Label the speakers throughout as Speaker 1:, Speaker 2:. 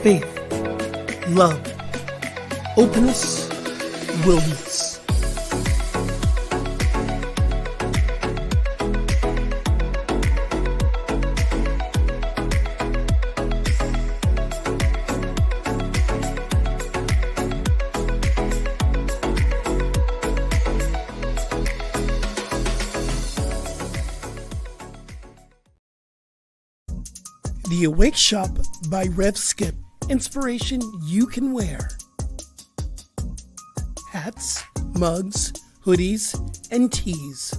Speaker 1: faith, love, openness, willingness. The Awake Shop by Rev Skip. Inspiration you can wear. Hats, mugs, hoodies, and tees.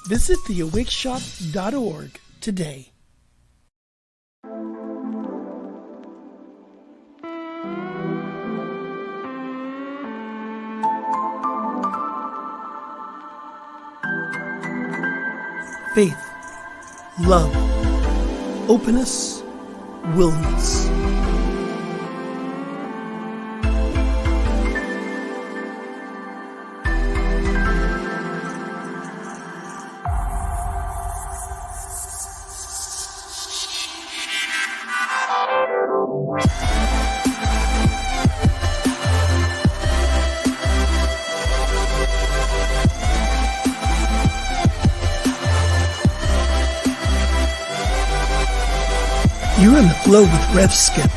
Speaker 1: Visit theawakeshop.org today. Faith, love, openness, willingness. You're in the flow with Rev Skip.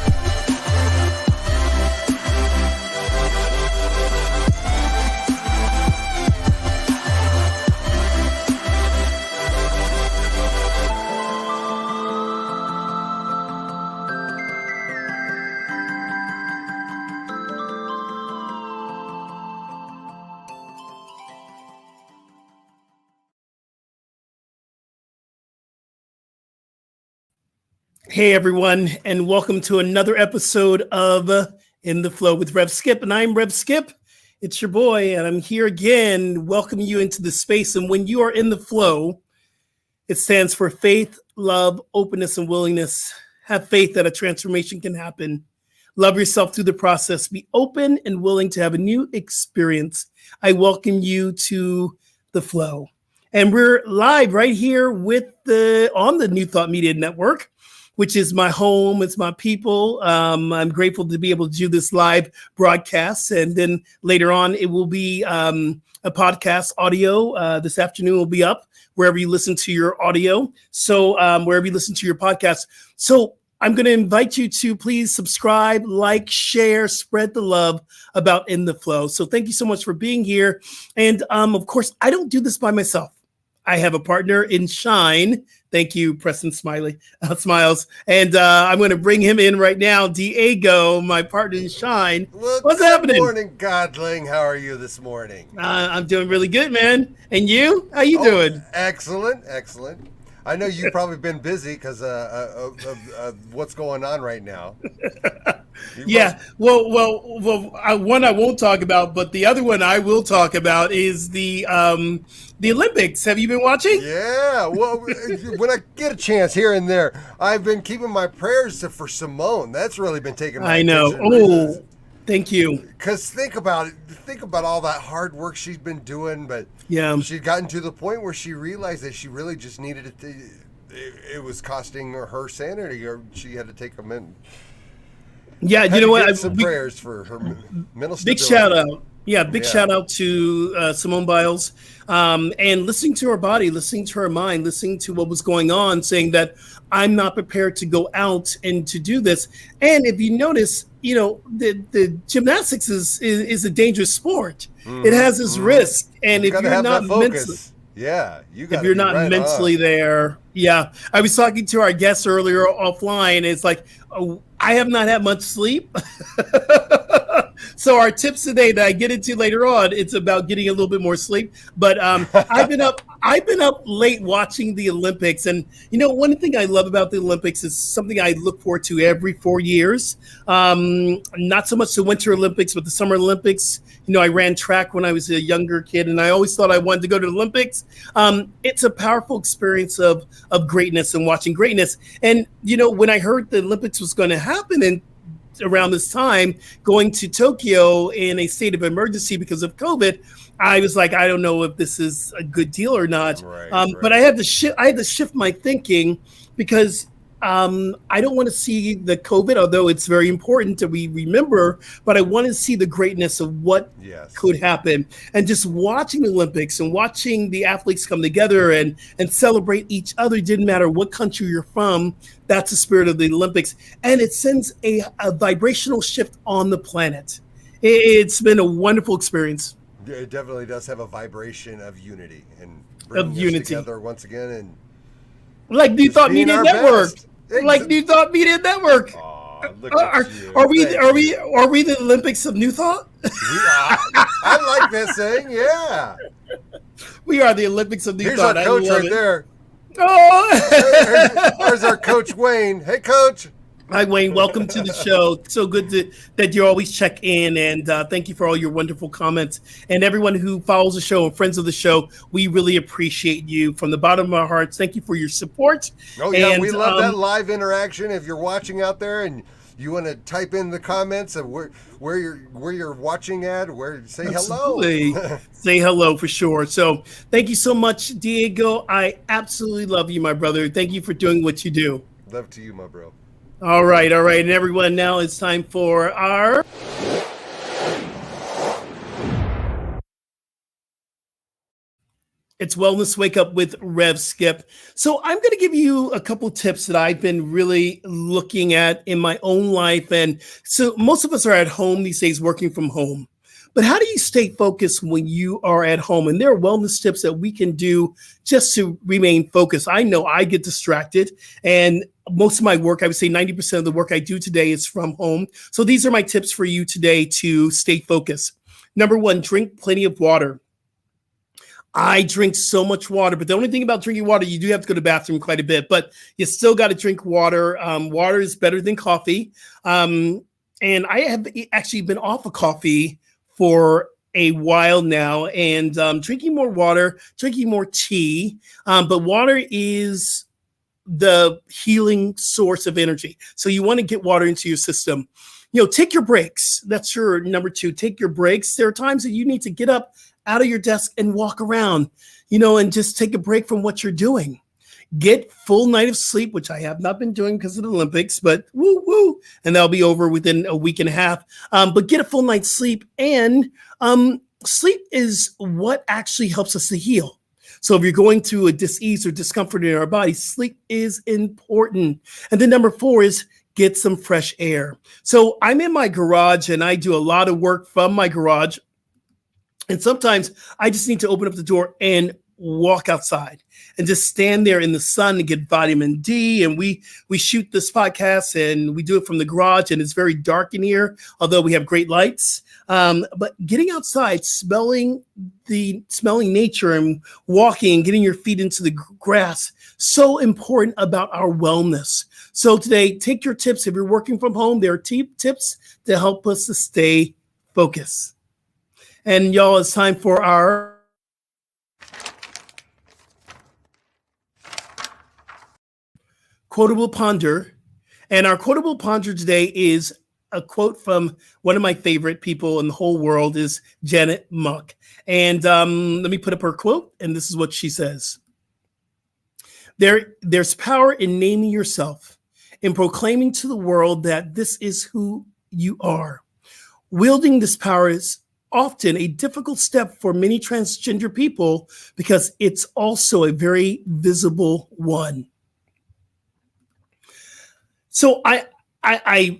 Speaker 1: Hey everyone, and welcome to another episode of In the Flow with Rev Skip. And I'm Rev Skip. It's your boy, and I'm here again, welcoming you into the space. And when you are in the flow, it stands for faith, love, openness, and willingness. Have faith that a transformation can happen. Love yourself through the process. Be open and willing to have a new experience. I welcome you to the flow. And we're live right here on the New Thought Media Network, which is my home. It's my people. I'm grateful to be able to do this live broadcast. And then later on, it will be a podcast audio. This afternoon will be up wherever you listen to your audio. So wherever you listen to your podcast. So I'm going to invite you to please subscribe, like, share, spread the love about In the Flow. So thank you so much for being here. And of course, I don't do this by myself. I have a partner in Shine. Thank you, Preston Smiles. And I'm going to bring him in right now. Diego, my partner in Shine.
Speaker 2: Well,
Speaker 1: what's happening?
Speaker 2: Good morning, Godling. How are you this morning?
Speaker 1: I'm doing really good, man. And you? How you doing?
Speaker 2: Excellent. I know you've probably been busy because of what's going on right now.
Speaker 1: Yeah. Well, one I won't talk about, but the other one I will talk about is the Olympics. Have you been watching?
Speaker 2: Yeah. Well, when I get a chance here and there, I've been keeping my prayers for Simone. That's really been taking my attention.
Speaker 1: Oh, thank you.
Speaker 2: Because think about it. Think about all that hard work she's been doing, but
Speaker 1: yeah,
Speaker 2: she'd gotten to the point where she realized that she really just needed it. It was costing her sanity, or she had to take them in.
Speaker 1: Yeah, you know what?
Speaker 2: Some prayers for her mental stability.
Speaker 1: Big shout out. Yeah, big shout out to Simone Biles. And listening to her body, listening to her mind, listening to what was going on, saying that I'm not prepared to go out and to do this. And if you notice, you know, the gymnastics is a dangerous sport. Mm-hmm. It has its risk. And if you're not mentally, if you're not mentally there, I was talking to our guests earlier offline. It's like, I have not had much sleep. So our tips today that I get into later on, it's about getting a little bit more sleep. But I've been up late watching the Olympics. And, you know, one thing I love about the Olympics is something I look forward to every 4 years. Not so much the Winter Olympics, but the Summer Olympics. You know, I ran track when I was a younger kid, and I always thought I wanted to go to the Olympics. It's a powerful experience of greatness and watching greatness. And, you know, when I heard the Olympics was going to happen in around this time, going to Tokyo in a state of emergency because of COVID, I was like, I don't know if this is a good deal or not. Right. But I had to shift my thinking, because I don't want to see the COVID, although it's very important that we remember, but I want to see the greatness of what could happen. And just watching the Olympics and watching the athletes come together and celebrate each other, didn't matter what country you're from, that's the spirit of the Olympics. And it sends a vibrational shift on the planet. It's been a wonderful experience.
Speaker 2: It definitely does have a vibration of unity and bringing us together once again. And
Speaker 1: like New Thought Media Network. Like New Thought Media Network.
Speaker 2: Oh,
Speaker 1: are we the Olympics of New Thought?
Speaker 2: I like that saying. Yeah,
Speaker 1: we are the Olympics of New Thought.
Speaker 2: Here's our coach right there.
Speaker 1: Oh,
Speaker 2: there's our coach Wayne. Hey, coach.
Speaker 1: Hi, Wayne. Welcome to the show. So good that you always check in, and thank you for all your wonderful comments. And everyone who follows the show and friends of the show, we really appreciate you from the bottom of our hearts. Thank you for your support.
Speaker 2: Oh, yeah, and we love that live interaction. If you're watching out there and you want to type in the comments of where you're watching at, say
Speaker 1: absolutely.
Speaker 2: Hello.
Speaker 1: Say hello for sure. So thank you so much, Diego. I absolutely love you, my brother. Thank you for doing what you do.
Speaker 2: Love to you, my bro.
Speaker 1: All right. And everyone, now it's time for our It's Wellness Wake Up with Rev Skip. So I'm going to give you a couple tips that I've been really looking at in my own life. And so most of us are at home these days working from home. But how do you stay focused when you are at home? And there are wellness tips that we can do just to remain focused. I know I get distracted, and most of my work, I would say 90% of the work I do today is from home. So these are my tips for you today to stay focused. Number one, drink plenty of water. I drink so much water, but the only thing about drinking water, you do have to go to the bathroom quite a bit, but you still got to drink water. Water is better than coffee. And I have actually been off of coffee for a while now, and drinking more water, drinking more tea. But water is the healing source of energy. So you want to get water into your system. Take your breaks. That's your number two. Take your breaks. There are times that you need to get up out of your desk and walk around, and just take a break from what you're doing. Get full night of sleep, which I have not been doing because of the Olympics, but woo, and that'll be over within a week and a half. But get a full night's sleep, and sleep is what actually helps us to heal. So if you're going through a dis-ease or discomfort in our body, sleep is important. And then number four is get some fresh air. So I'm in my garage and I do a lot of work from my garage. And sometimes I just need to open up the door and walk outside and just stand there in the sun to get vitamin D. And we shoot this podcast and we do it from the garage, and it's very dark in here, although we have great lights. But getting outside, smelling nature and walking, getting your feet into the grass, so important about our wellness. So today, take your tips. If you're working from home, there are tips to help us to stay focused. And y'all, it's time for our Quotable Ponder. And our Quotable Ponder today is a quote from one of my favorite people in the whole world, is Janet Mock. And let me put up her quote, and this is what she says. There's power in naming yourself, in proclaiming to the world that this is who you are. Wielding this power is often a difficult step for many transgender people because it's also a very visible one. So I'm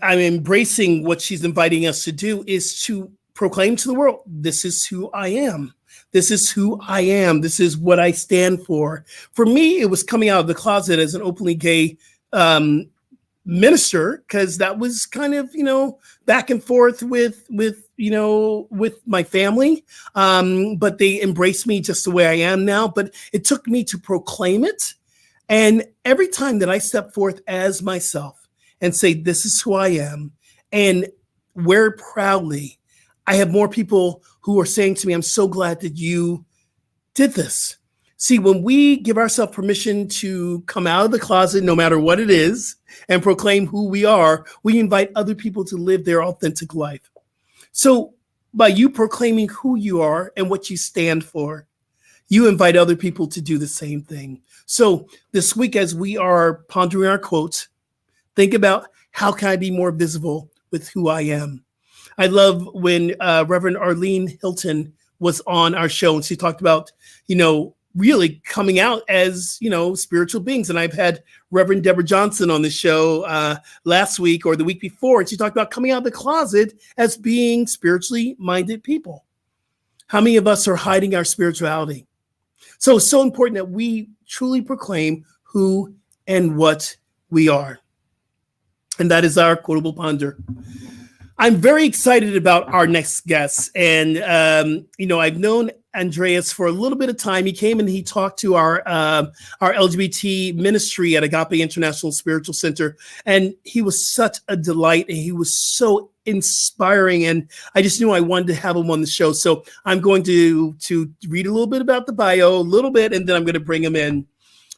Speaker 1: embracing what she's inviting us to do, is to proclaim to the world, this is who I am. This is who I am. This is what I stand for. For me, it was coming out of the closet as an openly gay minister, because that was kind of, back and forth with my family. But they embraced me just the way I am now. But it took me to proclaim it. And every time that I step forth as myself and say, this is who I am, and wear it proudly, I have more people who are saying to me, I'm so glad that you did this. See, when we give ourselves permission to come out of the closet, no matter what it is, and proclaim who we are, we invite other people to live their authentic life. So by you proclaiming who you are and what you stand for, you invite other people to do the same thing. So this week, as we are pondering our quotes, think about, how can I be more visible with who I am? I love when Reverend Arlene Hilton was on our show, and she talked about, really coming out as, spiritual beings. And I've had Reverend Deborah Johnson on the show last week or the week before, and she talked about coming out of the closet as being spiritually minded people. How many of us are hiding our spirituality? So it's so important that we truly proclaim who and what we are. And that is our quotable ponder. I'm very excited about our next guest. And, I've known Andres for a little bit of time. He came and he talked to our LGBT ministry at Agape International Spiritual Center. And he was such a delight, and he was so inspiring. And I just knew I wanted to have him on the show. So I'm going to read a little bit about the bio, a little bit, and then I'm going to bring him in.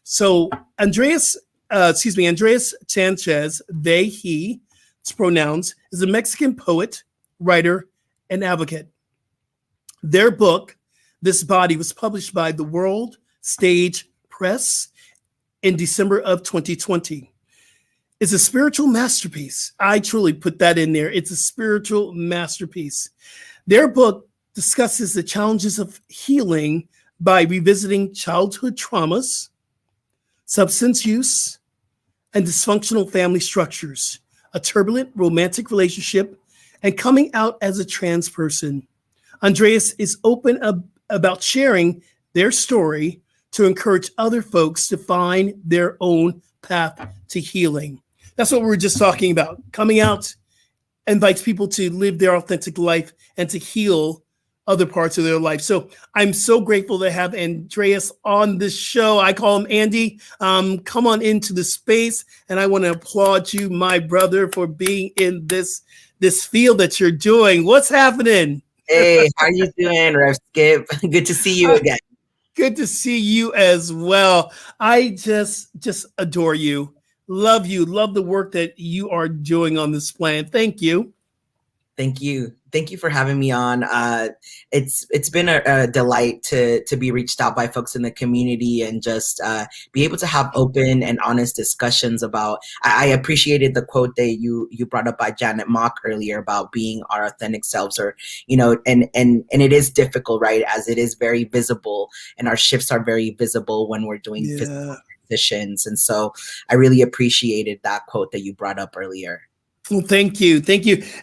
Speaker 1: So Andres Sanchez, he, it's pronouns, is a Mexican poet, writer, and advocate. Their book, This Body, was published by the World Stage Press in December of 2020. It's a spiritual masterpiece. I truly put that in there. It's a spiritual masterpiece. Their book discusses the challenges of healing by revisiting childhood traumas, substance use, and dysfunctional family structures, a turbulent romantic relationship, and coming out as a trans person. Andres is open about sharing their story to encourage other folks to find their own path to healing. That's what we were just talking about. Coming out invites people to live their authentic life and to heal other parts of their life. So I'm so grateful to have Andres on this show. I call him Andy. Come on into the space, and I want to applaud you, my brother, for being in this field that you're doing. What's happening?
Speaker 3: Hey, how you doing, Rev Skip? Good to see you again.
Speaker 1: Good to see you as well. I just adore you. Love you. Love the work that you are doing on this plan. Thank you.
Speaker 3: Thank you. Thank you for having me on. It's been a delight to be reached out by folks in the community and just be able to have open and honest discussions about. I appreciated the quote that you brought up by Janet Mock earlier about being our authentic selves, or and it is difficult, right? As it is very visible, and our shifts are very visible when we're doing physical transitions. And so I really appreciated that quote that you brought up earlier.
Speaker 1: Well, thank you.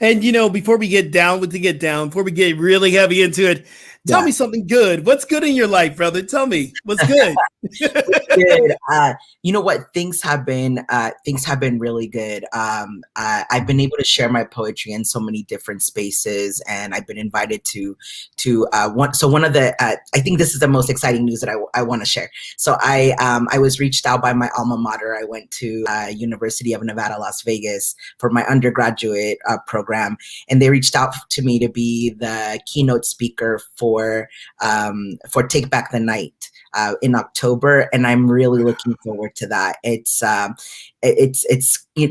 Speaker 1: And before we get really heavy into it, tell me something good. What's good in your life, brother? Tell me what's good.
Speaker 3: Good. You know what? Things have been really good. I've been able to share my poetry in so many different spaces, and I've been invited to one. So one of the I think this is the most exciting news that I want to share. So I was reached out by my alma mater. I went to University of Nevada, Las Vegas for my undergraduate program, and they reached out to me to be the keynote speaker for Take Back the Night in October, and I'm really looking forward to that. It's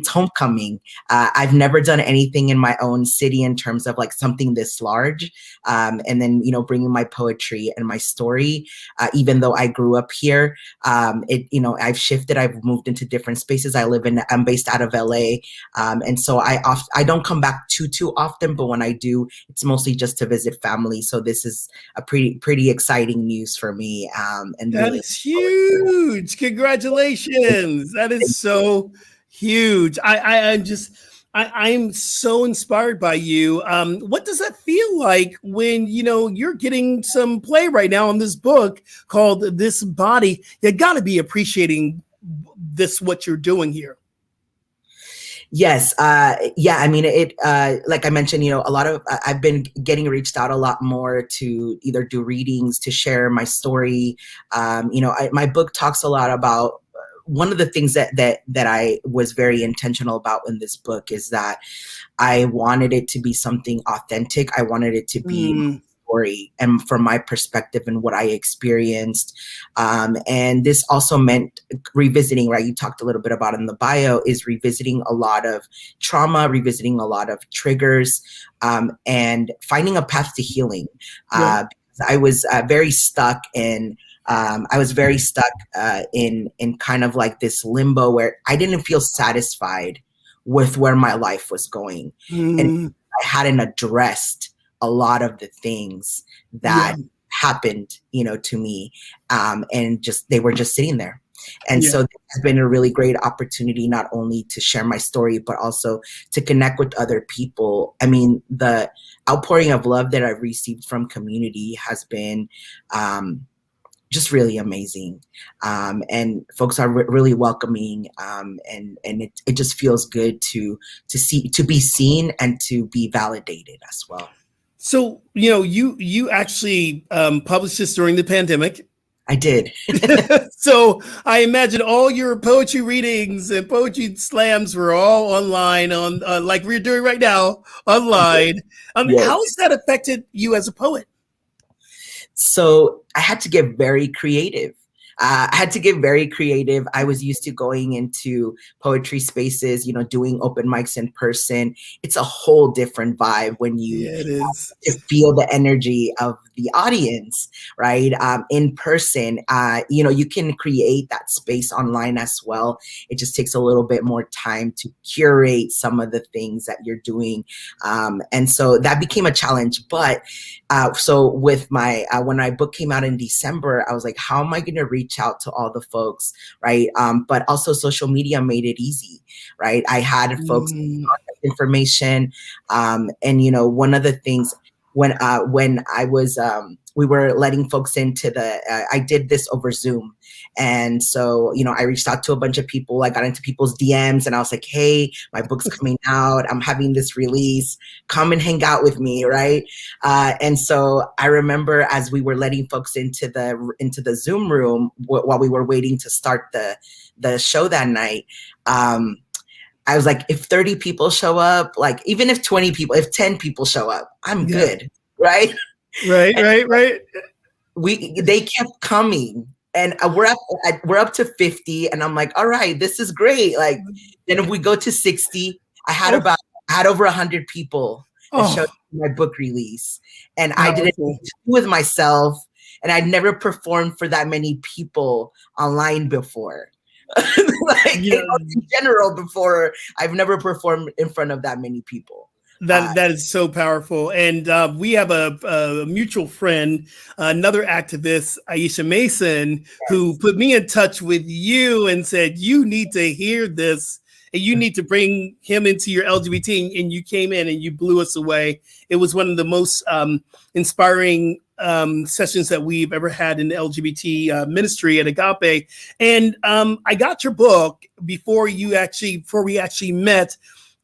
Speaker 3: homecoming. I've never done anything in my own city in terms of like something this large, and then bringing my poetry and my story. Even though I grew up here, I've shifted. I've moved into different spaces. I'm based out of LA, and so I don't come back too often. But when I do, it's mostly just to visit family. So this is a pretty exciting news for me. And
Speaker 1: that
Speaker 3: really
Speaker 1: is huge. Congratulations. That is so huge. I'm so inspired by you. What does that feel like when you're getting some play right now on this book called This Body? You got to be appreciating what you're doing here.
Speaker 3: Yes. Yeah. I mean, like I mentioned, a lot of, I've been getting reached out a lot more to either do readings, to share my story. My book talks a lot about, one of the things that I was very intentional about in this book is that I wanted it to be something authentic. I wanted it to be my story and from my perspective and what I experienced. And this also meant revisiting, right? You talked a little bit about in the bio, is revisiting a lot of trauma, revisiting a lot of triggers, and finding a path to healing. I was very stuck in. I was very stuck in kind of like this limbo where I didn't feel satisfied with where my life was going, and I hadn't addressed a lot of the things that happened, to me, and just they were just sitting there. And so it's been a really great opportunity not only to share my story, but also to connect with other people. I mean, the outpouring of love that I've received from community has been just really amazing. And folks are really welcoming, and it just feels good to be seen and to be validated as well.
Speaker 1: So, you actually published this during the pandemic.
Speaker 3: I did.
Speaker 1: So I imagine all your poetry readings and poetry slams were all online on like we're doing right now, online.
Speaker 3: Yes.
Speaker 1: How has that affected you as a poet?
Speaker 3: So I had to get very creative. I was used to going into poetry spaces, doing open mics in person. It's a whole different vibe when you feel the energy of the audience, right? In person, you can create that space online as well. It just takes a little bit more time to curate some of the things that you're doing. And so that became a challenge. But so with when my book came out in December, I was like, how am I going to reach out to all the folks, right? But also social media made it easy, right? I had folks contact information, and one of the things when I was we were letting folks into I did this over Zoom, and so I reached out to a bunch of people. I got into people's DMs, and I was like, hey, my book's coming out. I'm having this release. Come and hang out with me, right? And so I remember as we were letting folks into the Zoom room while we were waiting to start the show that night, I was like, if 30 people show up, like even if 10 people show up, I'm good, right?
Speaker 1: Right.
Speaker 3: They kept coming, and we're up to 50, and I'm like, all right, this is great. Like, then if we go to 60, I had over 100 people that showed my book release, and I did it with myself, and I'd never performed for that many people online before. In general, before, I've never performed in front of that many people.
Speaker 1: That is so powerful. And we have a mutual friend, another activist, Aisha Mason, who put me in touch with you and said, you need to hear this and you need to bring him into your LGBT. And you came in and you blew us away. It was one of the most inspiring sessions that we've ever had in the LGBT ministry at Agape. And I got your book before we actually met.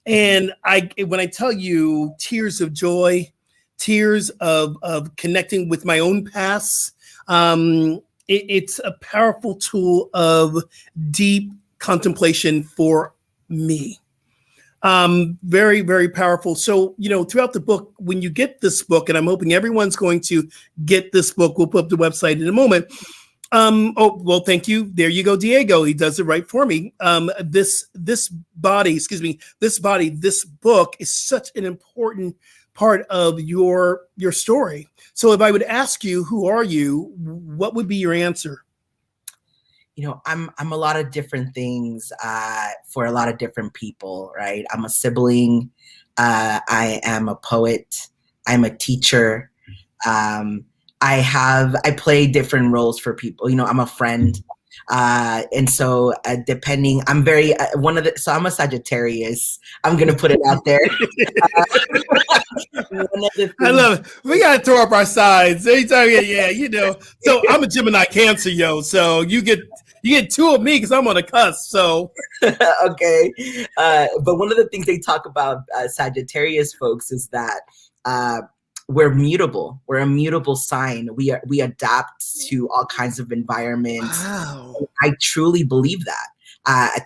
Speaker 1: And when I tell you tears of joy, tears of connecting with my own past, it's a powerful tool of deep contemplation for me. Very, very powerful. So, throughout the book, when you get this book, and I'm hoping everyone's going to get this book, we'll put up the website in a moment. Thank you. There you go, Diego. He does it right for me. This book is such an important part of your story. So if I would ask you, who are you? What would be your answer?
Speaker 3: I'm a lot of different things for a lot of different people, right? I'm a sibling. I am a poet. I'm a teacher. I play different roles for people. I'm a friend. And so depending, I'm very, so I'm a Sagittarius. I'm going to put it out there.
Speaker 1: I love it. We got to throw up our sides. Anytime, So I'm a Gemini Cancer, so you get two of me because I'm on a cusp, so.
Speaker 3: Okay. But one of the things they talk about Sagittarius folks is that, we're mutable. We're a mutable sign. We adapt to all kinds of environments.
Speaker 1: Wow.
Speaker 3: I truly believe that.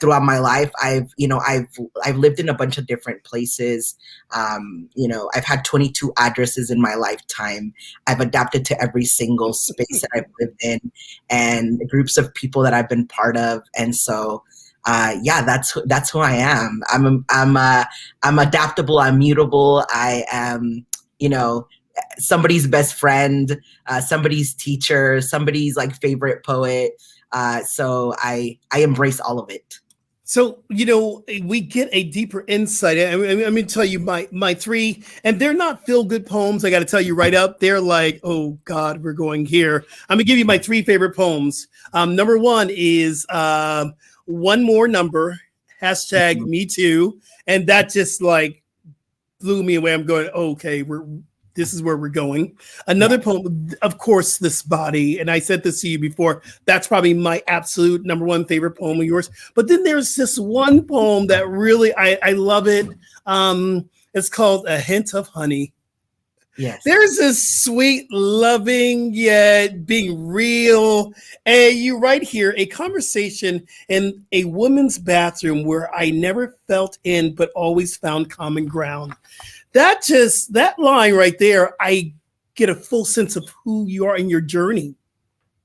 Speaker 3: Throughout my life, I've lived in a bunch of different places. I've had 22 addresses in my lifetime. I've adapted to every single space that I've lived in, and groups of people that I've been part of. And so, that's who I am. I'm adaptable. I'm mutable. I am. somebody's best friend, somebody's teacher, somebody's like favorite poet. So I embrace all of it.
Speaker 1: So, we get a deeper insight. I'm going to tell you my three, and they're not feel-good poems. I got to tell you right up. They're like, oh, God, we're going here. I'm going to give you my three favorite poems. Number one is One More Number, hashtag Me Too. And that just like blew me away. I'm going, okay, this is where we're going. Another poem, of course, This Body. And I said this to you before. That's probably my absolute number one favorite poem of yours. But then there's this one poem that really, I love it. It's called A Hint of Honey.
Speaker 3: Yes.
Speaker 1: There's this sweet, loving, yet being real. And you write here, a conversation in a woman's bathroom where I never felt in, but always found common ground. That line right there, I get a full sense of who you are in your journey.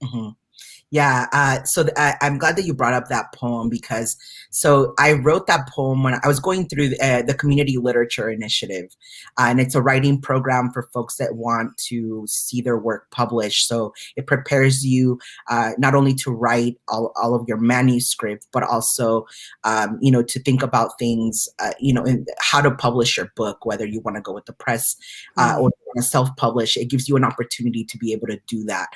Speaker 3: Mm-hmm. Yeah. So I'm glad that you brought up that poem because I wrote that poem when I was going through the Community Literature Initiative. And it's a writing program for folks that want to see their work published. So it prepares you not only to write all of your manuscript, but also, to think about things, and how to publish your book, whether you want to go with the press or you want to self-publish. It gives you an opportunity to be able to do that.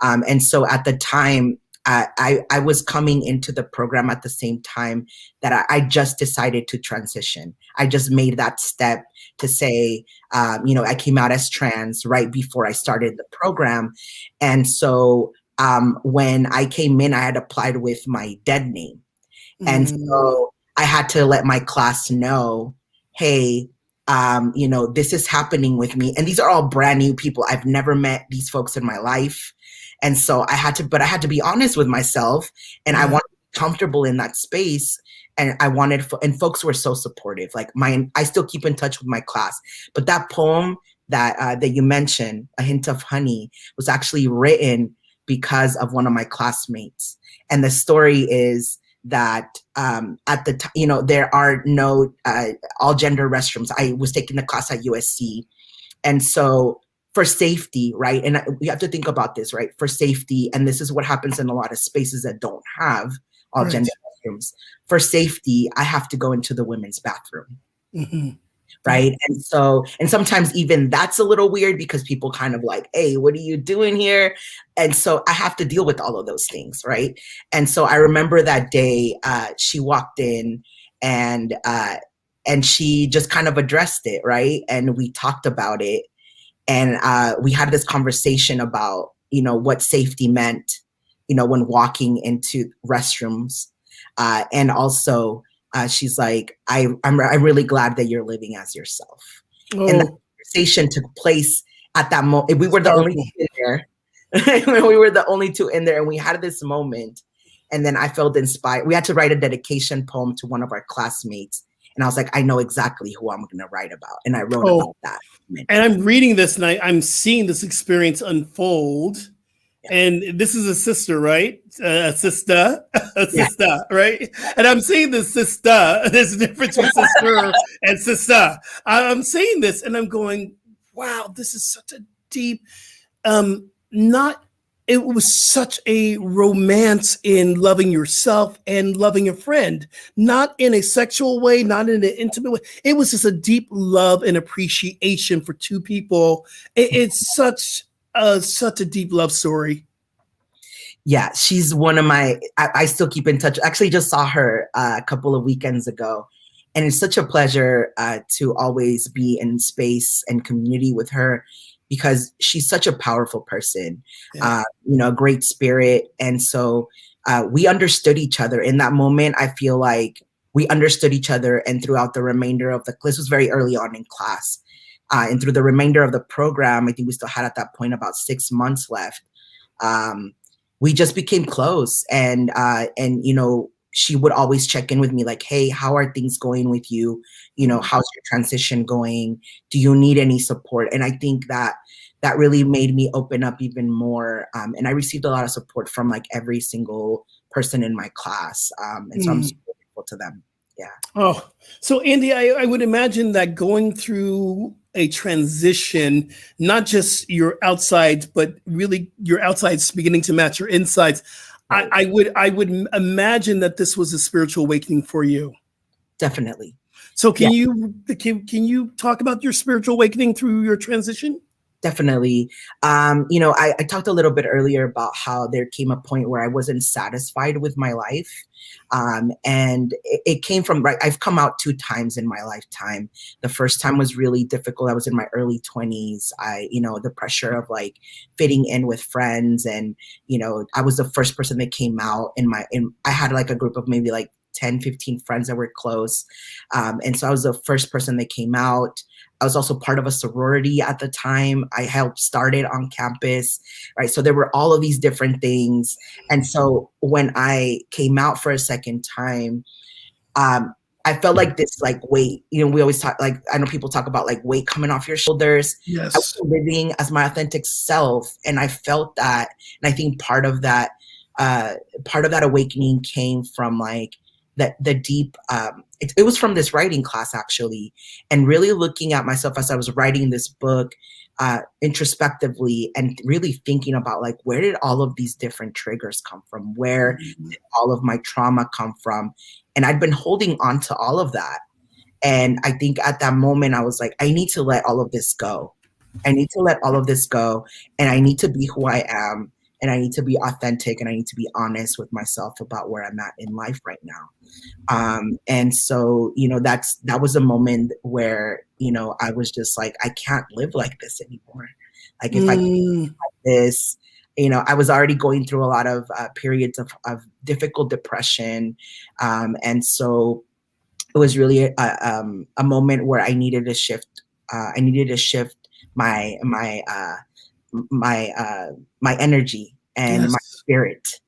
Speaker 3: And so at the time, I was coming into the program at the same time that I just decided to transition. I just made that step to say, I came out as trans right before I started the program. And so when I came in, I had applied with my dead name. And so I had to let my class know, hey, this is happening with me. And these are all brand new people. I've never met these folks in my life. And so I had to be honest with myself, and I wanted to be comfortable in that space. And and folks were so supportive. Like I still keep in touch with my class, but that poem that you mentioned, A Hint of Honey, was actually written because of one of my classmates. And the story is that at the time, there are no all gender restrooms. I was taking the class at USC, and so for safety, right? And we have to think about this, right? For safety, and this is what happens in a lot of spaces that don't have all gender restrooms. For safety, I have to go into the women's bathroom, right? And so, and sometimes even that's a little weird because people kind of like, hey, what are you doing here? And so I have to deal with all of those things, right? And so I remember that day, she walked in and she just kind of addressed it, right? And we talked about it. And we had this conversation about, what safety meant, when walking into restrooms. And also, she's like, I'm really glad that you're living as yourself. Oh. And that conversation took place at that moment. We were the only two in there. We were the only two in there, and we had this moment. And then I felt inspired. We had to write a dedication poem to one of our classmates. And I was like, I know exactly who I'm going to write about. And I wrote about that.
Speaker 1: And I'm reading this and I'm seeing this experience unfold. Yeah. And this is a sister, right? A sister, right? And I'm seeing this sister. There's a difference between sister and sister. I'm seeing this and I'm going, wow, this is such a deep, it was such a romance in loving yourself and loving a friend, not in a sexual way, not in an intimate way. It was just a deep love and appreciation for two people. It's such a deep love story.
Speaker 3: Yeah, she's one of I still keep in touch. Actually just saw her a couple of weekends ago. And it's such a pleasure to always be in space and community with her, because she's such a powerful person, a great spirit. And so we understood each other in that moment. I feel like we understood each other, and throughout the remainder of this was very early on in class. And through the remainder of the program, I think we still had at that point about 6 months left. We just became close, and she would always check in with me like, hey, how are things going with you? How's your transition going? Do you need any support? And I think that really made me open up even more. And I received a lot of support from like every single person in my class. And so I'm super grateful to them. Yeah.
Speaker 1: Oh, so Andy, I would imagine that going through a transition, not just your outsides, but really your outsides beginning to match your insides. I would imagine that this was a spiritual awakening for you.
Speaker 3: Definitely.
Speaker 1: So can you talk about your spiritual awakening through your transition?
Speaker 3: Definitely. I talked a little bit earlier about how there came a point where I wasn't satisfied with my life. And it came from, right, I've come out 2 times in my lifetime. The first time was really difficult. I was in my early 20s. The pressure of like fitting in with friends. And, I was the first person that came out I had like a group of maybe like 10, 15 friends that were close. And so I was the first person that came out. I was also part of a sorority at the time. I helped start it on campus, right? So there were all of these different things. And so when I came out for a second time, I felt like this like weight, we always talk, like, I know people talk about like weight coming off your shoulders.
Speaker 1: Yes.
Speaker 3: I was living as my authentic self. And I felt that. And I think part of that awakening came from like, the deep, it was from this writing class actually, and really looking at myself as I was writing this book introspectively and really thinking about like, where did all of these different triggers come from? Where did all of my trauma come from? And I'd been holding on to all of that. And I think at that moment I was like, I need to let all of this go. I need to let all of this go, and I need to be who I am. And I need to be authentic, and I need to be honest with myself about where I'm at in life right now. And so, that was a moment where, I was just like, I can't live like this anymore. Like if I live like this, I was already going through a lot of periods of difficult depression. And so it was really a moment where I needed to shift. I needed to shift my energy and my spirit.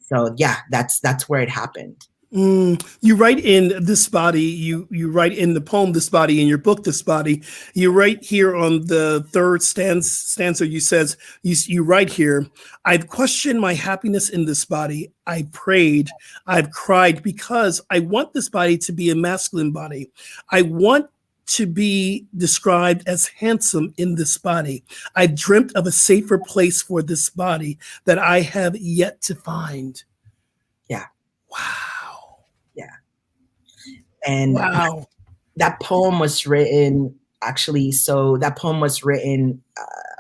Speaker 3: So yeah, that's where it happened.
Speaker 1: You write in This Body, you write in the poem This Body, in your book This Body, you write here on the third stanza, you write here, I've questioned my happiness in this body. I prayed, I've cried, because I want this body to be a masculine body. I want to be described as handsome in this body. I dreamt of a safer place for this body that I have yet to find.
Speaker 3: Yeah.
Speaker 1: Wow.
Speaker 3: Yeah. And
Speaker 1: wow.
Speaker 3: That poem was written, actually,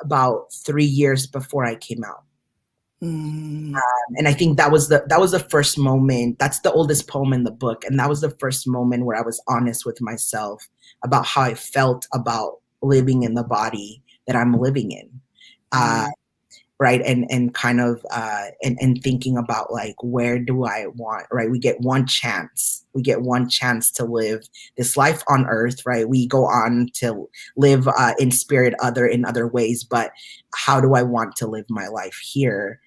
Speaker 3: about 3 years before I came out. And I think that was the first moment. That's the oldest poem in the book. And that was the first moment where I was honest with myself about how I felt about living in the body that I'm living in. Right. And kind of, and thinking about like, where do I want, right? We get one chance to live this life on earth, right? We go on to live in spirit, in other ways, but how do I want to live my life here?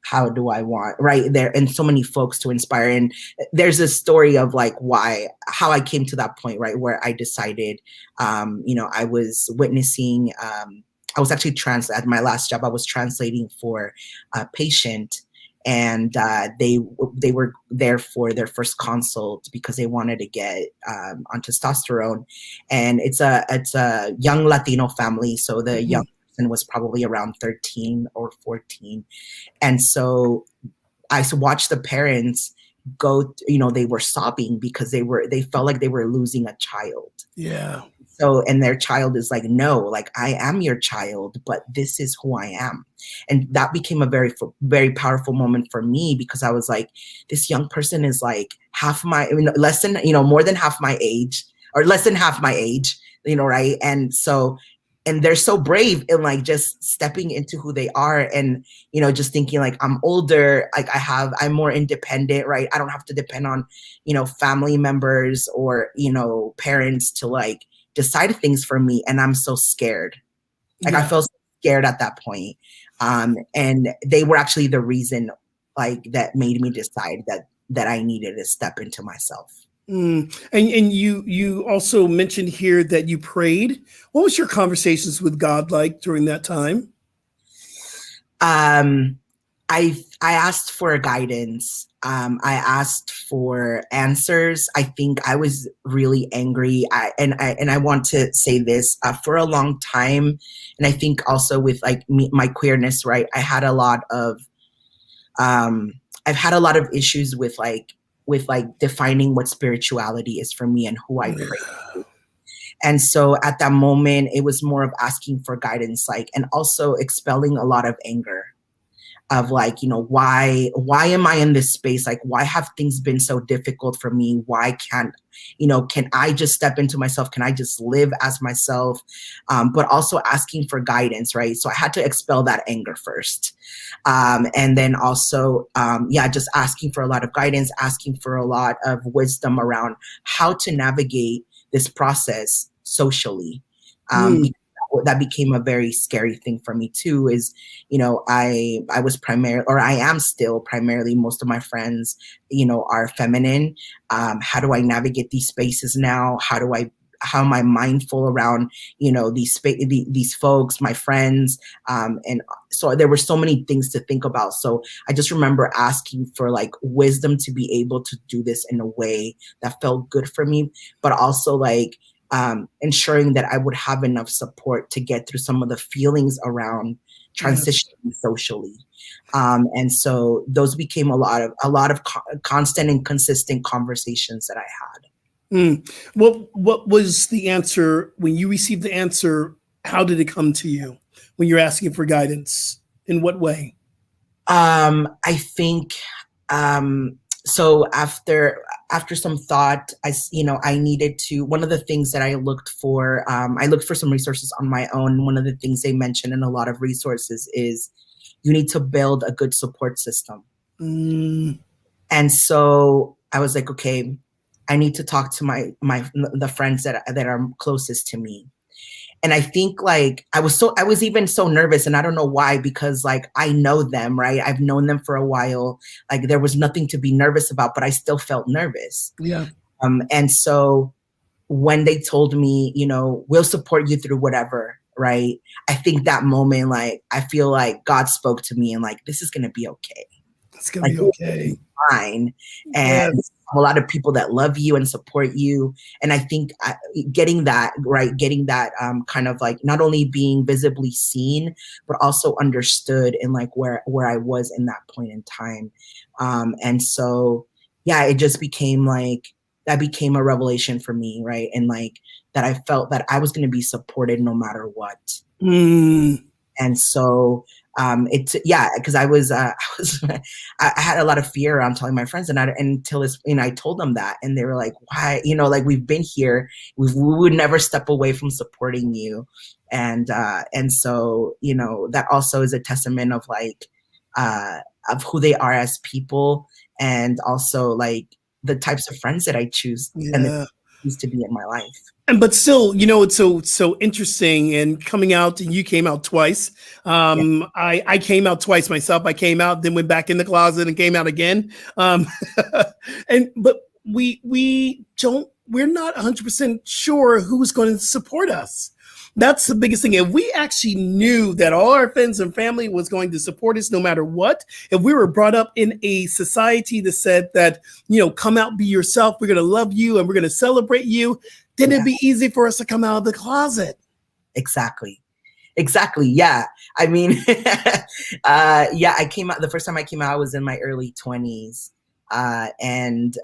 Speaker 3: How do I want, right there, and so many folks to inspire. And there's a story of like how I came to that point, right, where I decided, I was witnessing, I was actually at my last job, I was translating for a patient, and they were there for their first consult because they wanted to get on testosterone, and it's a young Latino family, so the young person was probably around 13 or 14, and so I watched the parents go. They were sobbing because they felt like they were losing a child.
Speaker 1: Yeah.
Speaker 3: So, and their child is like, no, like, I am your child, but this is who I am. And that became a very, very powerful moment for me, because I was like, this young person is like more than half my age, or less than half my age, right? And so, and they're so brave in like just stepping into who they are, and, just thinking like, I'm older, like I'm more independent, right? I don't have to depend on, family members or, parents to like decide things for me, and I'm so scared. Like, I felt scared at that point. And they were actually the reason like that made me decide that I needed to step into myself.
Speaker 1: And you also mentioned here that you prayed. What was your conversations with God like during that time?
Speaker 3: I asked for guidance. I asked for answers. I think I was really angry. I want to say this for a long time, and I think also with like my queerness, right? I had a lot of I've had a lot of issues with defining what spirituality is for me and who I pray to. And so at that moment, it was more of asking for guidance, and also expelling a lot of anger of why am I in this space? Like, why have things been so difficult for me? Why can't, can I just step into myself? Can I just live as myself? But also asking for guidance, right? So I had to expel that anger first. And then also, just asking for a lot of guidance, asking for a lot of wisdom around how to navigate this process socially. That became a very scary thing for me too, is, I was I am still primarily, most of my friends, are feminine. How do I navigate these spaces now? How am I mindful around, these folks, my friends? And so there were so many things to think about. So I just remember asking for wisdom to be able to do this in a way that felt good for me, but also ensuring that I would have enough support to get through some of the feelings around transitioning socially. And so those became a lot of constant and consistent conversations that I had.
Speaker 1: What was the answer when you received the answer? How did it come to you when you're asking for guidance? In what way?
Speaker 3: I think, so after some thought, I needed to, one of the things that I looked for some resources on my own. One of the things they mention in a lot of resources is you need to build a good support system. And so I was like, okay, I need to talk to the friends that are closest to me. And I think I was even so nervous, and I don't know why, because I know them, right? I've known them for a while. There was nothing to be nervous about, but I still felt nervous.
Speaker 1: Yeah.
Speaker 3: And so when they told me, we'll support you through whatever, right? I think that moment, I feel like God spoke to me and this is going to be okay.
Speaker 1: It's going to be okay.
Speaker 3: Fine. And a lot of people that love you and support you. And I think getting that kind of not only being visibly seen, but also understood in where I was in that point in time. And so, it just became that became a revelation for me. Right. And that I felt that I was going to be supported no matter what. And so, because I had a lot of fear around telling my friends, until I told them that, and they were like, why, we've been here, we would never step away from supporting you. And so, that also is a testament of of who they are as people, and also the types of friends that I choose and that choose to be in my life.
Speaker 1: But still, it's so interesting. And coming out, and you came out twice. I came out twice myself. I came out, then went back in the closet and came out again. But we're not 100% sure who's going to support us. That's the biggest thing. If we actually knew that all our friends and family was going to support us no matter what, if we were brought up in a society that said that, come out, be yourself, we're going to love you and we're going to celebrate you, then it'd be easy for us to come out of the closet.
Speaker 3: Exactly. Yeah. I mean, I came out, the first time I came out, I was in my early 20s. And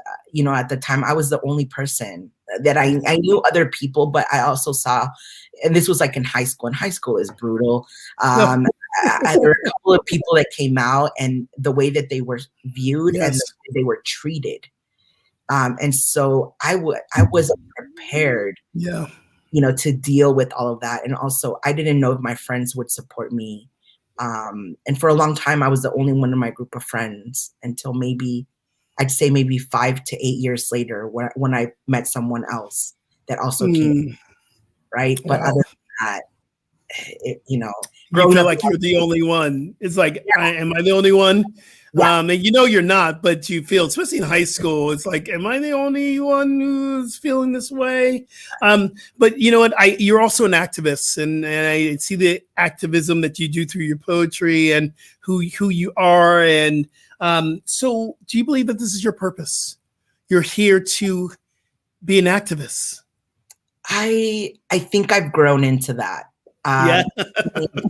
Speaker 3: at the time I was the only person that I knew other people, but I also saw, and this was in high school, and high school is brutal. There were a couple of people that came out, and the way that they were viewed and the way they were treated. And so I wasn't prepared, to deal with all of that. And also I didn't know if my friends would support me. And for a long time, I was the only one in my group of friends until I'd say maybe 5 to 8 years later, when I met someone else that also came, right? But other than that,
Speaker 1: you feel like you're the only one. It's am I the only one?
Speaker 3: Yeah.
Speaker 1: And you're not, but you feel, especially in high school, it's like, am I the only one who's feeling this way? But you know what? You're also an activist, and I see the activism that you do through your poetry and who you are. And so, do you believe that this is your purpose? You're here to be an activist.
Speaker 3: I think I've grown into that.
Speaker 1: Yeah.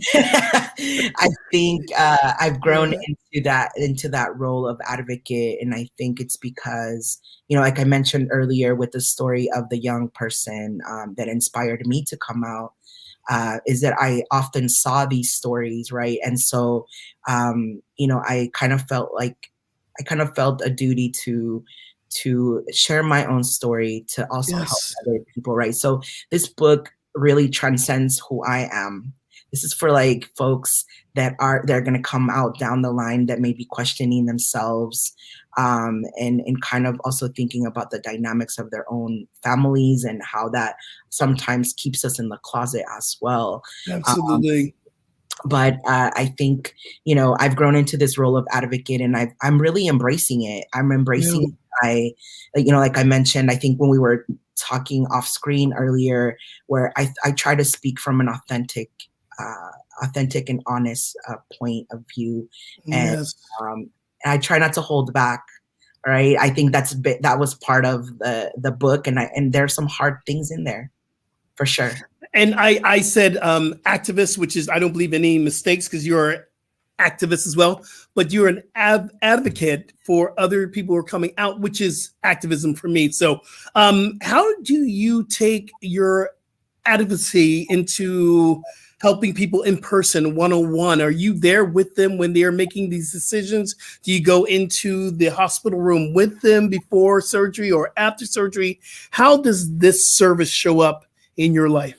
Speaker 3: I think I've grown into that role of advocate, and I think it's because, like I mentioned earlier with the story of the young person that inspired me to come out, is that I often saw these stories, right? And so, I kind of felt a duty to share my own story, to also help other people, right? So this book really transcends who I am. This is for like folks that are going to come out down the line that may be questioning themselves, and kind of also thinking about the dynamics of their own families and how that sometimes keeps us in the closet as well.
Speaker 1: Absolutely.
Speaker 3: But I think, I've grown into this role of advocate, and I'm really embracing it. I'm embracing, like I mentioned, I think when we were talking off screen earlier, where I try to speak from an authentic and honest point of view. And I try not to hold back. Right. I think that was part of the book. And there's some hard things in there for sure.
Speaker 1: And I said activist, which is, I don't believe any mistakes, because you're an activist as well, but you're an advocate for other people who are coming out, which is activism for me. So how do you take your advocacy into helping people in person, one-on-one? Are you there with them when they're making these decisions? Do you go into the hospital room with them before surgery or after surgery? How does this service show up in your life?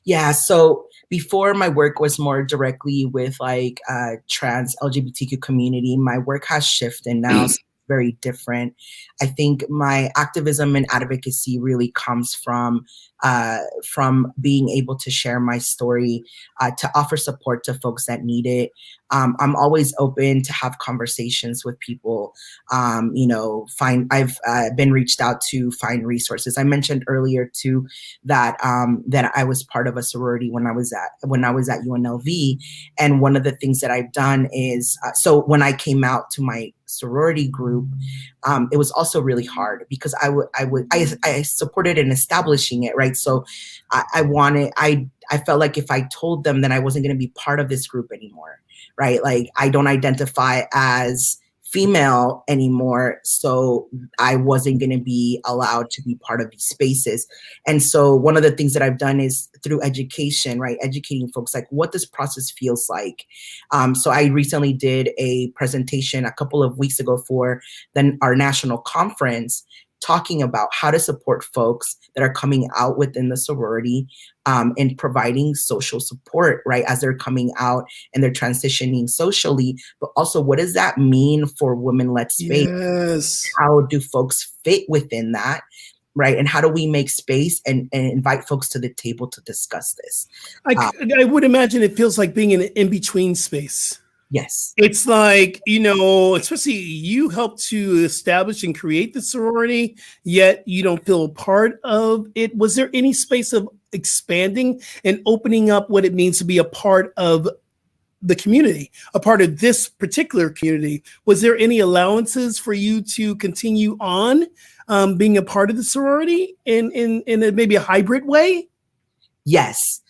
Speaker 3: Yeah, so before, my work was more directly with like trans LGBTQ community. My work has shifted now. It's very different. I think my activism and advocacy really comes from being able to share my story, to offer support to folks that need it. I'm always open to have conversations with people. I've been reached out to find resources. I mentioned earlier too that I was part of a sorority when I was at UNLV, and one of the things that I've done is so when I came out to my sorority group, it was also really hard because I supported in establishing it, right? So I felt like if I told them, then I wasn't going to be part of this group anymore, right? Like I don't identify as female anymore, so I wasn't going to be allowed to be part of these spaces. And so one of the things that I've done is through education, right? Educating folks like what this process feels like. So I recently did a presentation a couple of weeks ago for our national conference, talking about how to support folks that are coming out within the sorority, and providing social support, right, as they're coming out and they're transitioning socially, but also what does that mean for women-led space?
Speaker 1: Yes.
Speaker 3: How do folks fit within that, right? And how do we make space and invite folks to the table to discuss this?
Speaker 1: I would imagine it feels like being in an in-between space.
Speaker 3: Yes.
Speaker 1: It's like, especially you helped to establish and create the sorority, yet you don't feel a part of it. Was there any space of expanding and opening up what it means to be a part of the community, a part of this particular community? Was there any allowances for you to continue on being a part of the sorority in maybe a hybrid way?
Speaker 3: Yes.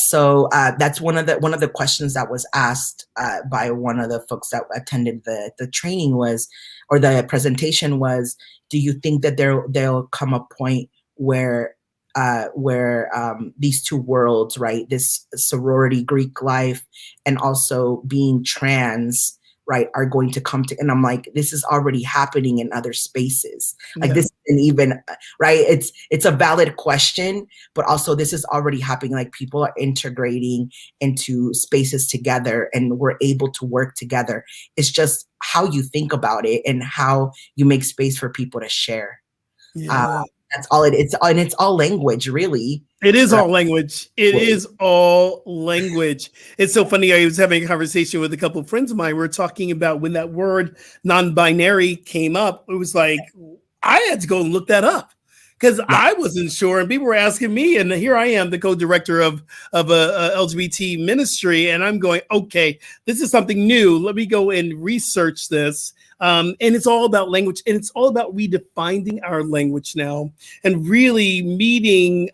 Speaker 3: So that's one of the questions that was asked by one of the folks that attended the training or the presentation was, do you think that there'll come a point where these two worlds, right, this sorority Greek life and also being trans, right, are going to come to, and I'm like, this is already happening in other spaces. Like this isn't even, right, it's a valid question, but also this is already happening. Like people are integrating into spaces together and we're able to work together. It's just how you think about it and how you make space for people to share. That's all it's and it's all language, really.
Speaker 1: It is all language. It is all language. It's so funny. I was having a conversation with a couple of friends of mine. We were talking about when that word non-binary came up. It was like, I had to go and look that up because I wasn't sure. And people were asking me. And here I am, the co-director of a LGBT ministry. And I'm going, okay, this is something new. Let me go and research this. And it's all about language, and it's all about redefining our language now, and really meeting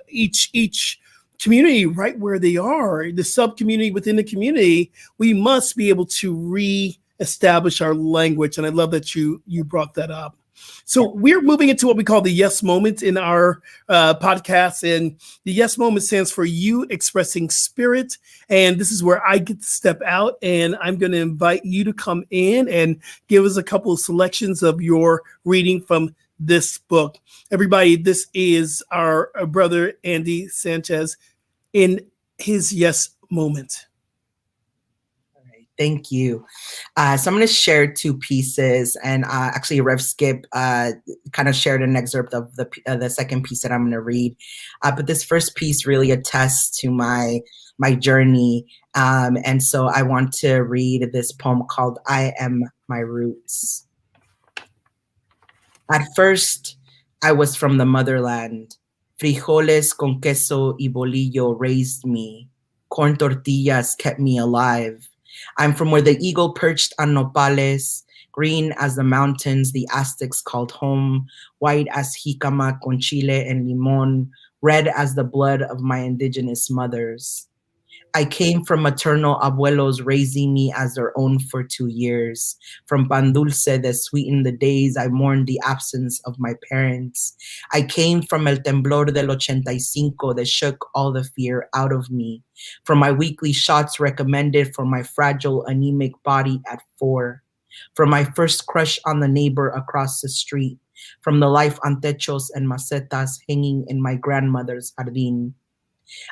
Speaker 1: each community right where they are, the sub community within the community. We must be able to re-establish our language, and I love that you brought that up. So we're moving into what we call the yes moment in our podcast. And the yes moment stands for you expressing spirit. And this is where I get to step out, and I'm going to invite you to come in and give us a couple of selections of your reading from this book. Everybody, this is our brother, Andres Sanchez, in his yes moment.
Speaker 3: Thank you. So I'm going to share two pieces, and actually Rev Skip kind of shared an excerpt of the second piece that I'm going to read. But this first piece really attests to my journey. And so I want to read this poem called I Am My Roots. At first, I was from the motherland. Frijoles con queso y bolillo raised me. Corn tortillas kept me alive. I'm from where the eagle perched on nopales, green as the mountains the Aztecs called home, white as jicama con chile and limon, red as the blood of my indigenous mothers. I came from maternal abuelos raising me as their own for 2 years, from pan dulce that sweetened the days I mourned the absence of my parents. I came from el temblor del 85 that shook all the fear out of me, from my weekly shots recommended for my fragile, anemic body at 4, from my first crush on the neighbor across the street, from the life on techos and macetas hanging in my grandmother's jardín.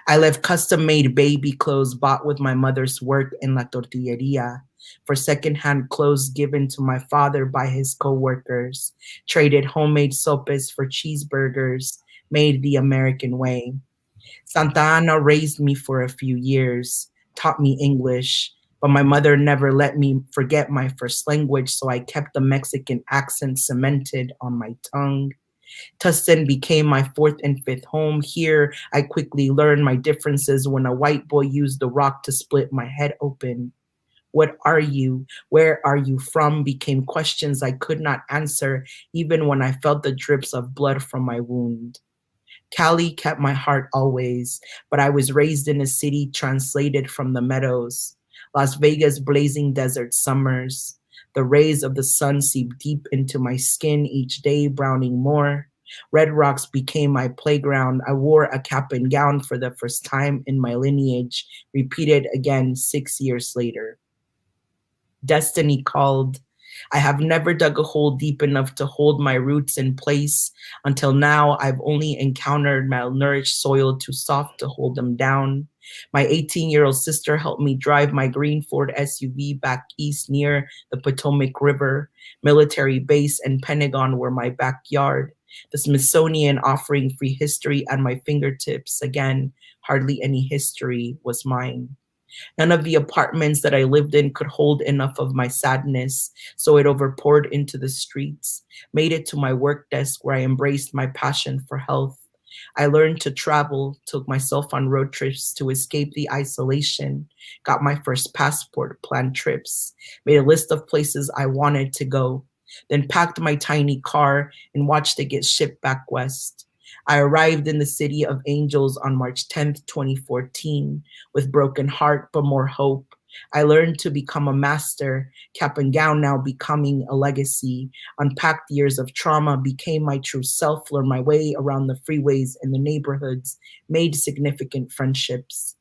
Speaker 3: I left custom-made baby clothes bought with my mother's work in La Tortilleria for secondhand clothes given to my father by his co-workers, traded homemade sopes for cheeseburgers made the American way. Santa Ana raised me for a few years, taught me English, but my mother never let me forget my first language, so I kept the Mexican accent cemented on my tongue. Tustin became my 4th and 5th home. Here, I quickly learned my differences when a white boy used the rock to split my head open. What are you? Where are you from? Became questions I could not answer, even when I felt the drips of blood from my wound. Cali kept my heart always, but I was raised in a city translated from the meadows. Las Vegas blazing desert summers. The rays of the sun seep deep into my skin each day, browning more. Red Rocks became my playground. I wore a cap and gown for the first time in my lineage, repeated again 6 years later. Destiny called. I have never dug a hole deep enough to hold my roots in place. Until now, I've only encountered malnourished soil too soft to hold them down. My 18-year-old sister helped me drive my green Ford SUV back east near the Potomac River. Military base and Pentagon were my backyard. The Smithsonian offering free history at my fingertips. Again, hardly any history was mine. None of the apartments that I lived in could hold enough of my sadness, so it overpoured into the streets, made it to my work desk where I embraced my passion for health. I learned to travel, took myself on road trips to escape the isolation, got my first passport, planned trips, made a list of places I wanted to go, then packed my tiny car and watched it get shipped back west. I arrived in the city of angels on March 10th, 2014, with broken heart but more hope. I learned to become a master, cap and gown now becoming a legacy. Unpacked years of trauma, became my true self, learned my way around the freeways and the neighborhoods, made significant friendships.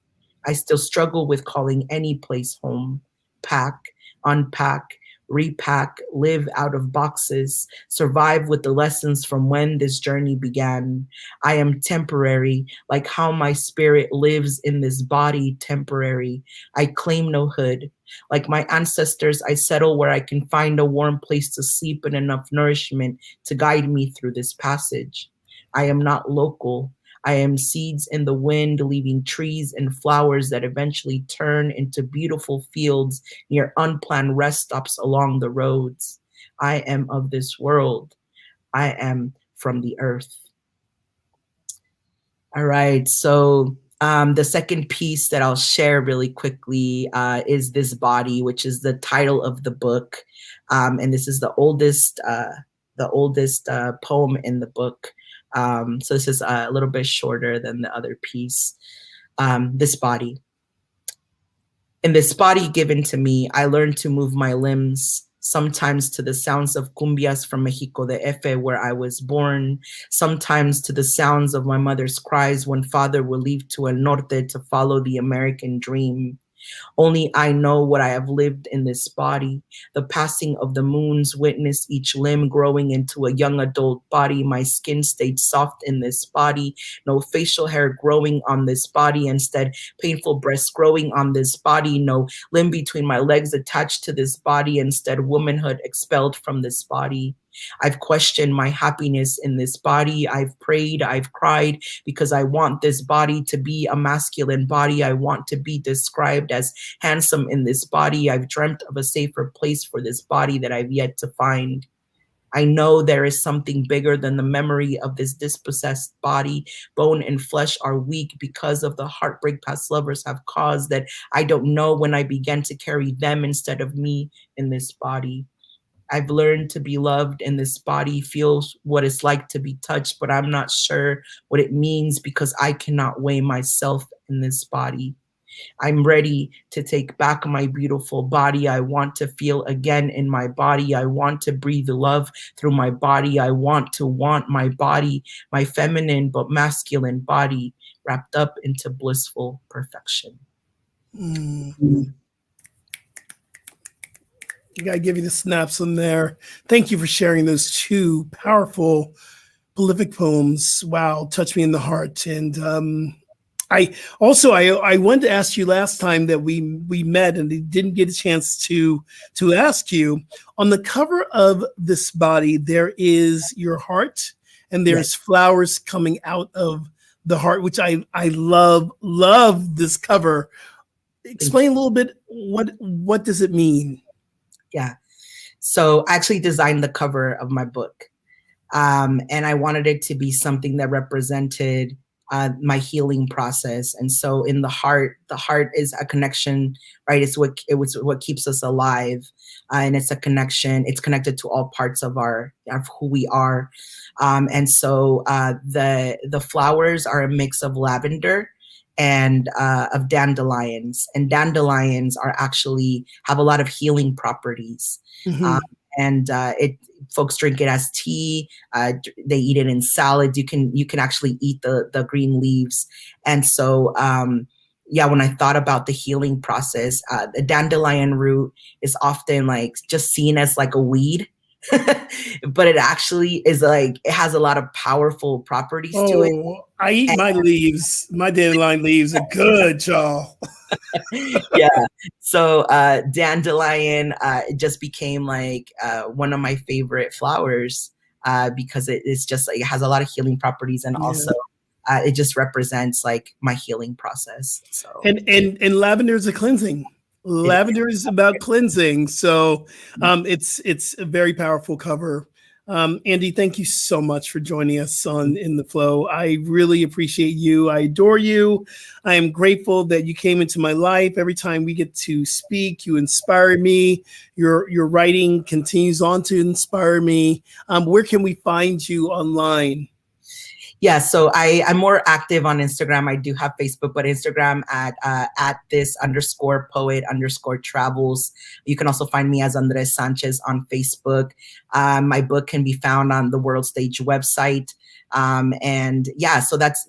Speaker 3: I still struggle with calling any place home. Pack, unpack, repack, live out of boxes, survive with the lessons from when this journey began. I am temporary, like how my spirit lives in this body temporary. I claim no hood. Like my ancestors, I settle where I can find a warm place to sleep and enough nourishment to guide me through this passage. I am not local. I am seeds in the wind, leaving trees and flowers that eventually turn into beautiful fields near unplanned rest stops along the roads. I am of this world. I am from the earth. All right, so the second piece that I'll share really quickly is This Body, which is the title of the book. And this is the oldest poem in the book. So this is a little bit shorter than the other piece. This body. In this body given to me, I learned to move my limbs, sometimes to the sounds of cumbias from Mexico de Efe, where I was born, sometimes to the sounds of my mother's cries when father would leave to El Norte to follow the American dream. Only I know what I have lived in this body. The passing of the moons witnessed each limb growing into a young adult body. My skin stayed soft in this body. No facial hair growing on this body. Instead, painful breasts growing on this body. No limb between my legs attached to this body. Instead, womanhood expelled from this body. I've questioned my happiness in this body. I've prayed, I've cried, because I want this body to be a masculine body. I want to be described as handsome in this body. I've dreamt of a safer place for this body that I've yet to find. I know there is something bigger than the memory of this dispossessed body. Bone and flesh are weak because of the heartbreak past lovers have caused that I don't know when I began to carry them instead of me in this body. I've learned to be loved in this body, feels what it's like to be touched, but I'm not sure what it means because I cannot weigh myself in this body. I'm ready to take back my beautiful body. I want to feel again in my body. I want to breathe love through my body. I want my body, my feminine but masculine body, wrapped up into blissful perfection.
Speaker 1: I gotta give you the snaps on there. Thank you for sharing those two powerful, prolific poems. Wow, touch me in the heart. And I wanted to ask you last time that we met and didn't get a chance to ask you. On the cover of This Body, there is your heart, and there's flowers coming out of the heart, which I love this cover. Explain a little bit what does it mean?
Speaker 3: Yeah. So I actually designed the cover of my book. And I wanted it to be something that represented my healing process. And so in the heart is a connection, right? It was what keeps us alive. And it's a connection. It's connected to all parts of who we are. And so the flowers are a mix of lavender and of dandelions. And dandelions have a lot of healing properties. Mm-hmm. Folks drink it as tea. They eat it in salads. You can actually eat the green leaves. And so, when I thought about the healing process, the dandelion root is often just seen as a weed. But it actually is it has a lot of powerful properties to it.
Speaker 1: I eat my leaves. My dandelion leaves are good, y'all.
Speaker 3: Yeah. So dandelion it just became one of my favorite flowers because it has a lot of healing properties, and also it just represents my healing process. So
Speaker 1: and lavender is a cleansing. Lavender is about cleansing. So it's a very powerful cover. Andy, thank you so much for joining us on In the Flow. I really appreciate you. I adore you. I am grateful that you came into my life. Every time we get to speak, you inspire me. Your writing continues on to inspire me. Where can we find you online?
Speaker 3: Yeah, so I'm more active on Instagram. I do have Facebook, but Instagram at this_poet_travels. You can also find me as Andres Sanchez on Facebook. My book can be found on the World Stage website. So that's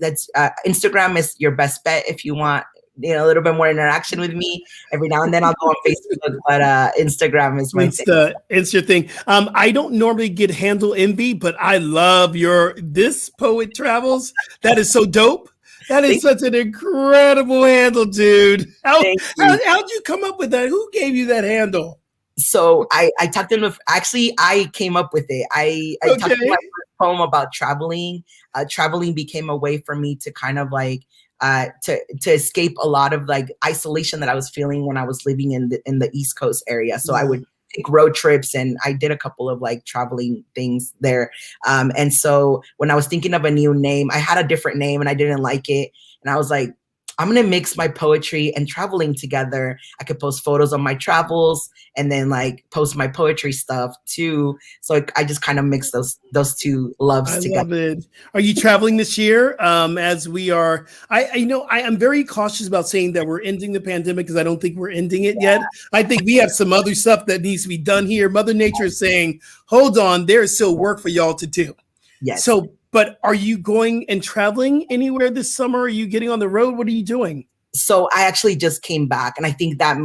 Speaker 3: Instagram is your best bet if you want a little bit more interaction with me. Every now and then I'll go on Facebook, but Instagram is my thing.
Speaker 1: It's your thing. I don't normally get handle envy, but I love this Poet Travels. That is so dope. That is such an incredible handle, dude. How'd you come up with that? Who gave you that handle?
Speaker 3: So I talked to him. Actually, I came up with it. I talked to my first poem about traveling. Traveling became a way for me to kind of like to escape a lot of like isolation that I was feeling when I was living in the East Coast area. So I would take road trips, and I did a couple of like traveling things there. And so when I was thinking of a new name, I had a different name and I didn't like it. And I was like, I'm going to mix my poetry and traveling together. I could post photos of my travels and then like post my poetry stuff too. So I just kind of mix those two loves together.
Speaker 1: I love it. Are you traveling this year? As we are, I am very cautious about saying that we're ending the pandemic because I don't think we're ending it yet. I think we have some other stuff that needs to be done here. Mother Nature is saying, hold on, there is still work for y'all to do.
Speaker 3: Yes.
Speaker 1: So, but are you going and traveling anywhere this summer? Are you getting on the road? What are you doing?
Speaker 3: So I actually just came back, and I think that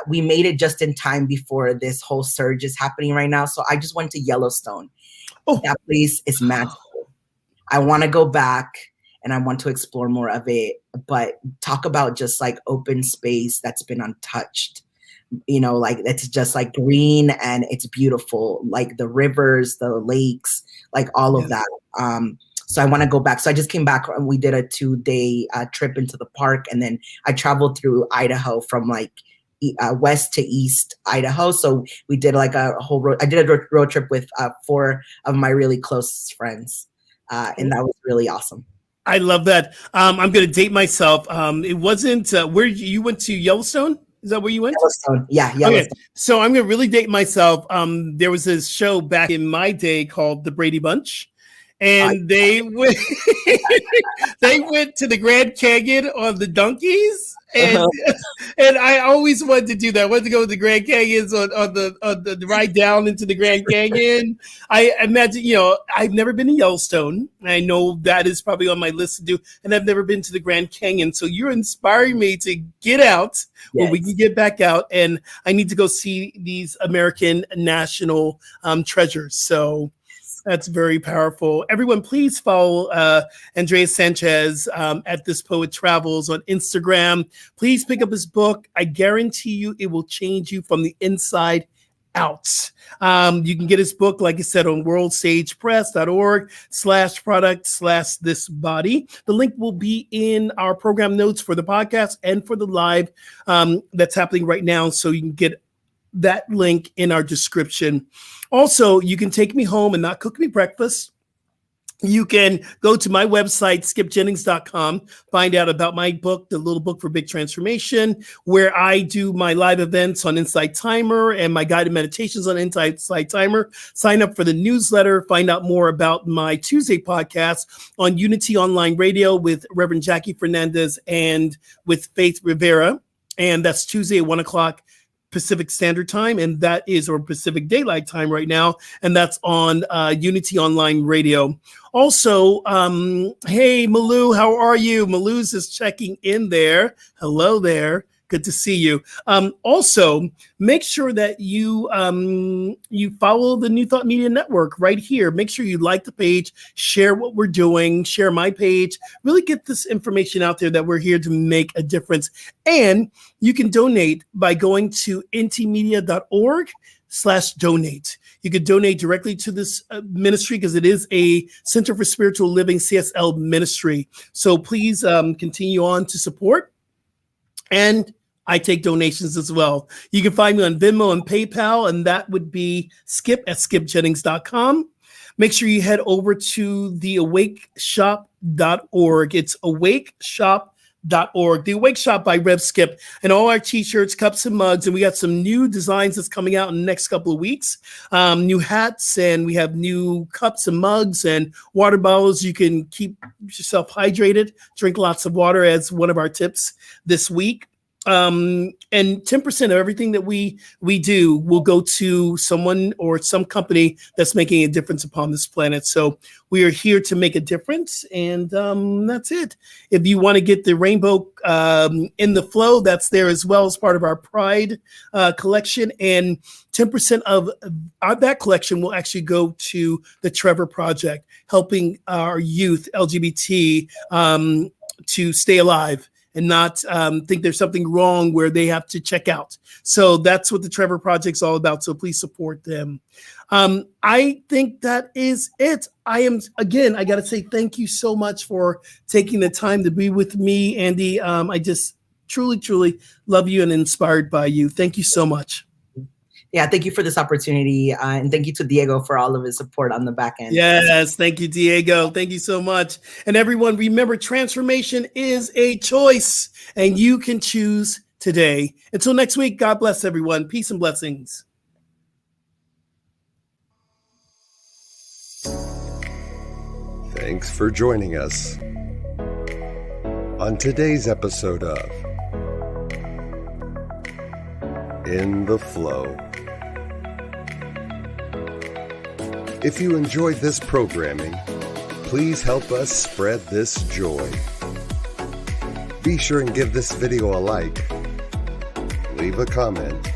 Speaker 3: we made it just in time before this whole surge is happening right now. So I just went to Yellowstone. Oh, that place is magical. I want to go back and I want to explore more of it, but talk about just like open space that's been untouched. Like it's just like green and it's beautiful, like the rivers, the lakes, like all of that. So I want to go back. So I just came back and we did a 2-day trip into the park. And then I traveled through Idaho from like west to east Idaho. So we did like a whole road. I did a road trip with 4 of my really close friends. And that was really awesome.
Speaker 1: I love that. I'm going to date myself. It wasn't where you went to Yellowstone. Is that where you went?
Speaker 3: Yellowstone. Yeah, Yellowstone.
Speaker 1: Okay. So I'm going to really date myself. There was this show back in my day called The Brady Bunch. And they went to the Grand Canyon on the donkeys. And and I always wanted to do that. I wanted to go to the Grand Canyons on the ride down into the Grand Canyon. I imagine, I've never been to Yellowstone. I know that is probably on my list to do, and I've never been to the Grand Canyon. So you're inspiring me to get out when we can get back out, and I need to go see these American national treasures. So that's very powerful. Everyone, please follow Andres Sanchez at This Poet Travels on Instagram. Please pick up his book. I guarantee you it will change you from the inside out. You can get his book, like I said, on worldstagepress.org/product/thisbody. The link will be in our program notes for the podcast and for the live that's happening right now. So you can get that link in our description. Also, you can take me home and not cook me breakfast. You can go to my website, skipjennings.com, find out about my book, The Little Book for Big Transformation, where I do my live events on Insight Timer and my guided meditations on Insight Timer. Sign up for the newsletter, find out more about my Tuesday podcast on Unity Online Radio with Reverend Jackie Fernandez and with Faith Rivera. And that's Tuesday at 1 o'clock Pacific Standard Time, and that is, or Pacific Daylight Time right now, and that's on Unity Online Radio. Also, hey, Malou, how are you? Malou's is checking in there. Hello there. Good to see you. Also, make sure that you follow the New Thought Media Network right here. Make sure you like the page, share what we're doing, share my page, really get this information out there that we're here to make a difference. And you can donate by going to ntmedia.org/donate. You could donate directly to this ministry because it is a Center for Spiritual Living CSL ministry. So please continue on to support. And I take donations as well. You can find me on Venmo and PayPal, and that would be skip@skipjennings.com. Make sure you head over to the awakeshop.org. It's awakeshop.org. The Awake Shop by Rev Skip, and all our t-shirts, cups, and mugs. And we got some new designs that's coming out in the next couple of weeks. New hats, and we have new cups and mugs and water bottles. You can keep yourself hydrated. Drink lots of water as one of our tips this week. and 10% of everything that we do will go to someone or some company that's making a difference upon this planet. So we are here to make a difference, and that's it. If you want to get the rainbow in the flow, that's there as well as part of our Pride collection, and 10% of that collection will actually go to the Trevor Project, helping our youth LGBT to stay alive and not think there's something wrong where they have to check out. So that's what the Trevor Project's all about. So please support them. I think that is it. I got to say thank you so much for taking the time to be with me, Andy. I just truly, truly love you and inspired by you. Thank you so much.
Speaker 3: Yeah, thank you for this opportunity. And thank you to Diego for all of his support on the back end.
Speaker 1: Yes, thank you, Diego. Thank you so much. And everyone, remember, transformation is a choice, and you can choose today. Until next week, God bless everyone. Peace and blessings.
Speaker 2: Thanks for joining us on today's episode of In the Flow. If you enjoyed this programming, please help us spread this joy. Be sure and give this video a like, leave a comment,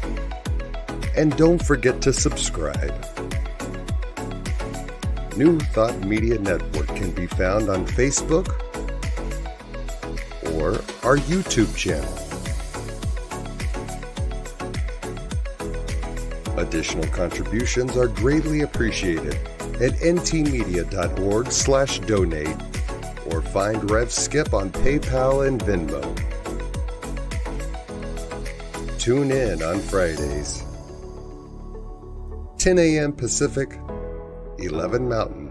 Speaker 2: and don't forget to subscribe. New Thought Media Network can be found on Facebook or our YouTube channel. Additional contributions are greatly appreciated at ntmedia.org/donate or find Rev Skip on PayPal and Venmo. Tune in on Fridays, 10 a.m. Pacific, 11 Mountain,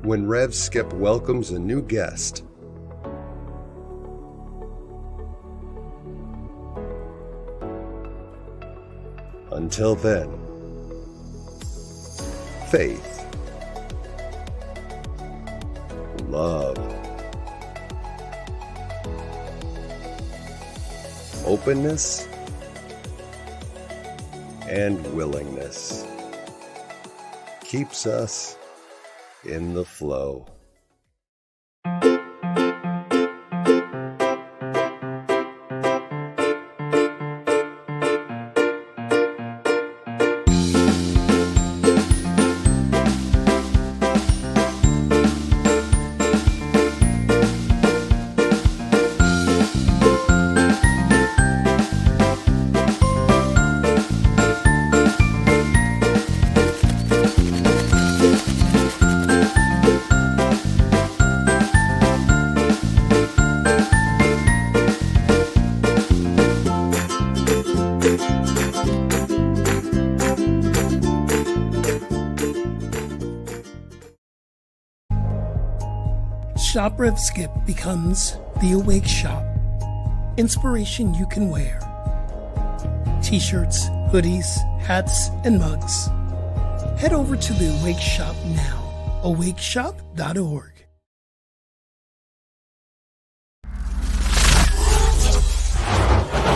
Speaker 2: when Rev Skip welcomes a new guest. Until then, faith, love, openness, and willingness keeps us in the flow.
Speaker 1: Shop Rev Skip becomes the Awake Shop. Inspiration you can wear. T-shirts, hoodies, hats, and mugs. Head over to the Awake Shop now. awakeshop.org.